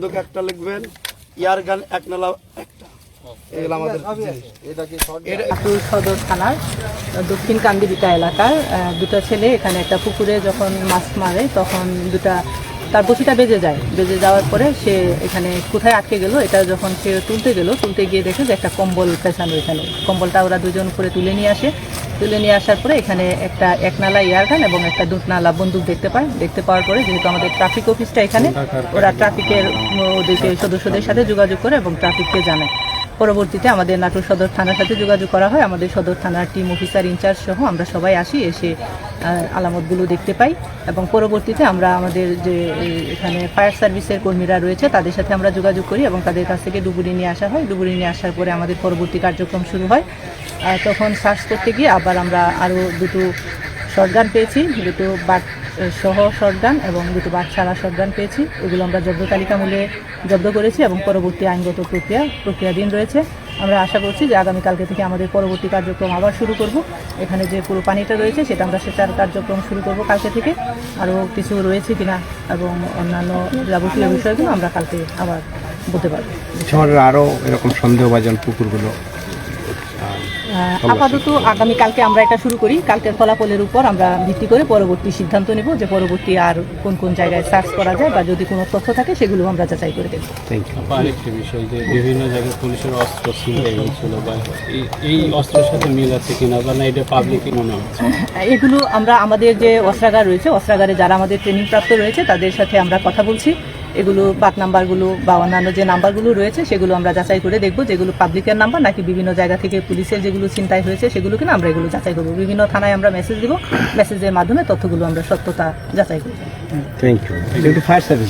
বন্দুক একটা লিখবেন, ইয়ার গান এক নালা একটা। এগুলো আমাদের নাটোর সদর থানার দক্ষিণ কান্দিবিটা এলাকার দুটো ছেলে এখানে একটা পুকুরে যখন মাছ মারে তখন তার বসিটা বেজে যায়। বেজে যাওয়ার পরে সে এখানে কোথায় আটকে গেল, এটা যখন সে তুলতে গিয়ে দেখে যে একটা কম্বল পেছানো, এখানে কম্বলটা ওরা দুজন করে তুলে নিয়ে আসে। তুলে নিয়ে আসার পরে এখানে একটা একনালা এয়ারগান এবং একটা দুটনালা বন্দুক দেখতে পাওয়ার পরে, যেহেতু আমাদের ট্রাফিক অফিসটা এখানে, ওরা ট্রাফিকের ওদেরকে সদস্যদের সাথে যোগাযোগ করে এবং ট্রাফিককে জানায়। পরবর্তীতে আমাদের নাটোর সদর থানার সাথে যোগাযোগ করা হয়। আমাদের সদর থানার টিম অফিসার ইনচার্জ সহ আমরা সবাই আসি, এসে আলামতগুলো দেখতে পাই এবং পরবর্তীতে আমরা আমাদের যে এখানে ফায়ার সার্ভিসের কর্মীরা রয়েছে তাদের সাথে আমরা যোগাযোগ করি এবং তাদের কাছ থেকে ডুবুরি নিয়ে আসা হয়। ডুবুরি নিয়ে আসার পরে আমাদের পরবর্তী কার্যক্রম শুরু হয়। তখন সার্চ করতে গিয়ে আবার আমরা আরও দুটো শটগান পেয়েছি, দুটো বাট সহ শটগান এবং দুটো বাট ছাড়া শটগান পেয়েছি। ওগুলো আমরা জব্দ তালিকামূলে জব্দ করেছি এবং পরবর্তী আইনগত প্রক্রিয়াধীন রয়েছে। আমরা আশা করছি যে আগামীকালকে থেকে আমাদের পরবর্তী কার্যক্রম আবার শুরু করব। এখানে যে পুরো পানিটা রয়েছে সেটা আমরা সেটার কার্যক্রম শুরু করব কালকে থেকে। আরও কিছু রয়েছে কিনা এবং অন্যান্য যাবতীয় বিষয়গুলো আমরা কালকে আবার বলতে পারবো। শহরের আরও এরকম সন্দেহভাজন পুকুরগুলো আপাতত আগামীকালকে আমরা এটা শুরু করি। কালকের ফলাফলের উপর আমরা ভিত্তি করে পরবর্তী সিদ্ধান্ত নেব যে পরবর্তী আর কোন জায়গায় সার্চ করা যায় বা যদি কোনো তথ্য থাকে সেগুলো আমরা যাচাই করে দেব। আরেকটি বিষয় যে বিভিন্ন জায়গায় পুলিশের অস্ত্র ছিনতাই হয়েছিল, বা এই অস্ত্রের সাথে মিল আছে কিনা বা না এটা পাবলিকই মনে হচ্ছে? এগুলো আমরা আমাদের যে অস্ত্রাগার রয়েছে, অস্ত্রাগারে যারা আমাদের ট্রেনিং প্রাপ্ত রয়েছে তাদের সাথে আমরা কথা বলছি। এগুলো বাট নাম্বারগুলো বা অন্যান্য যে নাম্বারগুলো রয়েছে সেগুলো আমরা যাচাই করে দেখব যেগুলো পাবলিকের নাম্বার নাকি বিভিন্ন জায়গা থেকে পুলিশের যেগুলো ছিনতাই হয়েছে সেগুলো কিনা আমরা এগুলো যাচাই করবো। বিভিন্ন থানায় আমরা মেসেজ দিব, মেসেজের মাধ্যমে তথ্যগুলো আমরা সত্যতা যাচাই করব। Thank you. Fire service